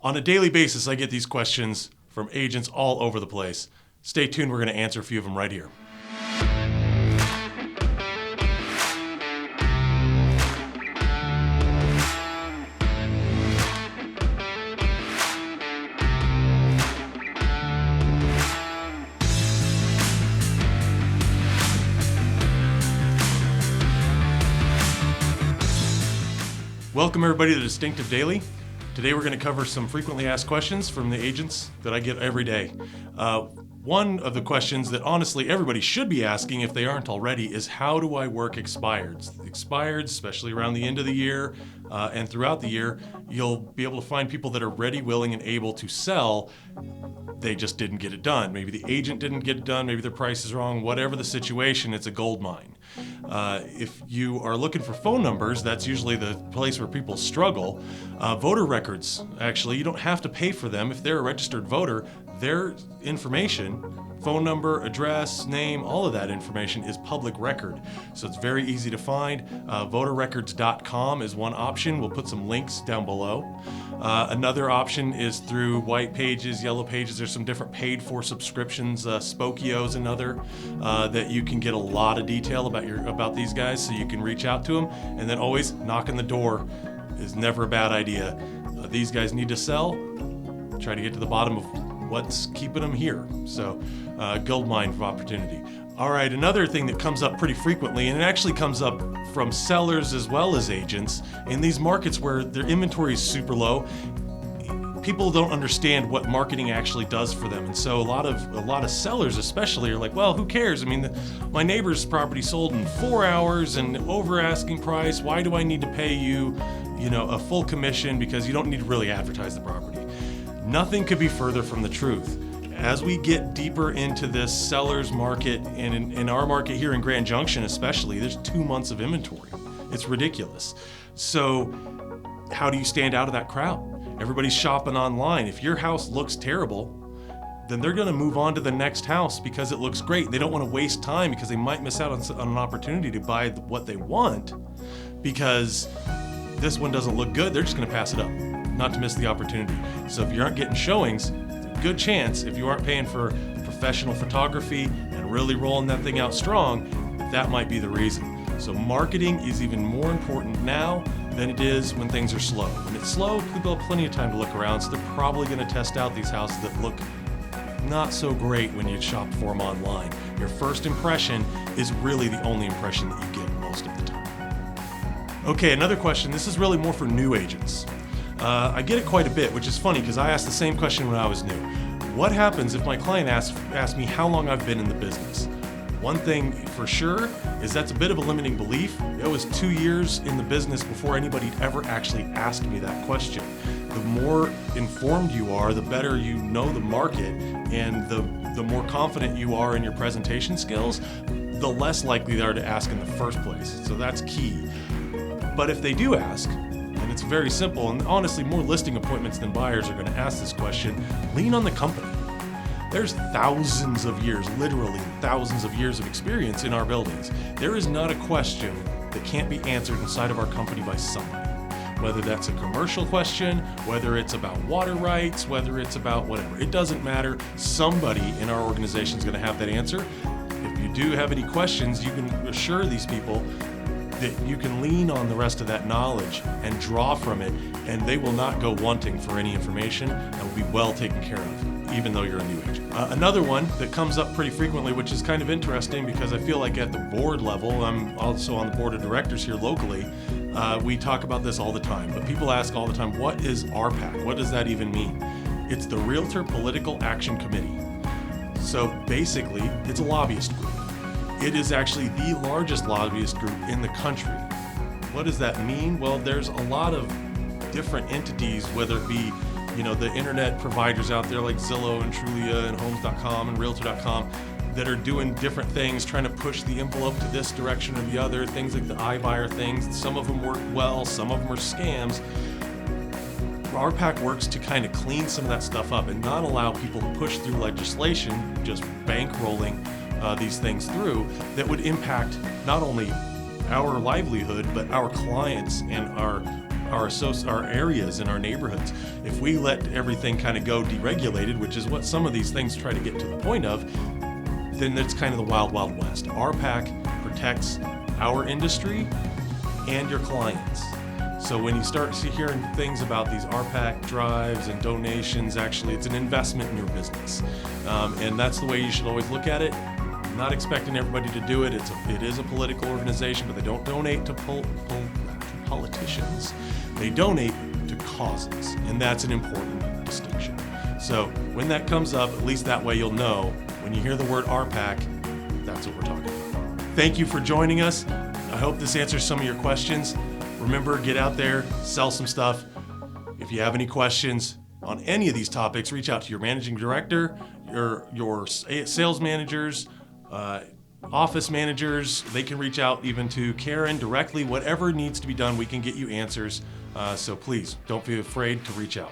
On a daily basis, I get these questions from agents all over the place. Stay tuned, we're going to answer a few of them right here. Welcome everybody to Distinctive Daily. Today we're going to cover some frequently asked questions from the agents that I get every day. One of the questions that honestly everybody should be asking if they aren't already is, how do I work expireds? Expireds, especially around the end of the year and throughout the year, you'll be able to find people that are ready, willing, and able to sell. They just didn't get it done. Maybe the agent didn't get it done, maybe their price is wrong, whatever the situation, it's a gold mine. If you are looking for phone numbers, that's usually the place where people struggle. Voter records, actually, you don't have to pay for them. If they're a registered voter, their information, phone number, address, name, all of that information is public record. So it's very easy to find. Voterrecords.com is one option. We'll put some links down below. Another option is through white pages, yellow pages. There's some different paid for subscriptions, Spokio's another, that you can get a lot of detail about these guys, so you can reach out to them. And then always knock on the door is never a bad idea. These guys need to sell. Try to get to the bottom of what's keeping them here. So gold mine of opportunity. All right, another thing that comes up pretty frequently, and it actually comes up from sellers as well as agents, in these markets where their inventory is super low, people don't understand what marketing actually does for them. And so a lot of sellers especially are like, well, who cares? I mean, my neighbor's property sold in 4 hours and over asking price. Why do I need to pay you, a full commission, because you don't need to really advertise the property? Nothing could be further from the truth. As we get deeper into this seller's market, and in our market here in Grand Junction especially, there's 2 months of inventory. It's ridiculous. So how do you stand out of that crowd? Everybody's shopping online. If your house looks terrible, then they're going to move on to the next house because it looks great. They don't want to waste time because they might miss out on an opportunity to buy what they want because this one doesn't look good. They're just going to pass it up, not to miss the opportunity. So if you aren't getting showings, it's a good chance, if you aren't paying for professional photography and really rolling that thing out strong, that might be the reason. So marketing is even more important now than it is when things are slow. When it's slow, people have plenty of time to look around, so they're probably going to test out these houses that look not so great when you shop for them online. Your first impression is really the only impression that you get most of the time. Okay, another question. This is really more for new agents. I get it quite a bit, which is funny because I asked the same question when I was new. What happens if my client asks me how long I've been in the business? One thing for sure is that's a bit of a limiting belief. It was 2 years in the business before anybody ever actually asked me that question. The more informed you are, the better you know the market, and the more confident you are in your presentation skills, the less likely they are to ask in the first place. So that's key. But if they do ask, and it's very simple, and honestly more listing appointments than buyers are going to ask this question, lean on the company. There's thousands of years, literally thousands of years of experience in our buildings. There is not a question that can't be answered inside of our company by somebody. Whether that's a commercial question, whether it's about water rights, whether it's about whatever. It doesn't matter. Somebody in our organization is going to have that answer. If you do have any questions, you can assure these people that you can lean on the rest of that knowledge and draw from it, and they will not go wanting for any information and will be well taken care of, even though you're a new agent. Another one that comes up pretty frequently, which is kind of interesting because I feel like at the board level, I'm also on the board of directors here locally, we talk about this all the time, but people ask all the time, what is RPAC? What does that even mean? It's the Realtor Political Action Committee. So basically, it's a lobbyist group. It is actually the largest lobbyist group in the country. What does that mean? Well, there's a lot of different entities, whether it be the internet providers out there like Zillow and Trulia and Homes.com and Realtor.com that are doing different things, trying to push the envelope to this direction or the other, things like the iBuyer things. Some of them work well, some of them are scams. RPAC works to kind of clean some of that stuff up and not allow people to push through legislation, just bankrolling these things through that would impact not only our livelihood, but our clients and our our areas and our neighborhoods. If we let everything kind of go deregulated, which is what some of these things try to get to the point of, then that's kind of the wild, wild west. RPAC protects our industry and your clients. So when you start hearing things about these RPAC drives and donations, actually it's an investment in your business. And that's the way you should always look at it. I'm not expecting everybody to do it. It is a political organization, but they don't donate to politicians. They donate to causes, and that's an important distinction. So when that comes up, at least that way you'll know when you hear the word RPAC, that's what we're talking about. Thank you for joining us. I hope this answers some of your questions. Remember, get out there, sell some stuff. If you have any questions on any of these topics, reach out to your managing director, your sales managers, office managers. They can reach out even to Karen directly. Whatever needs to be done, we can get you answers. So please don't be afraid to reach out.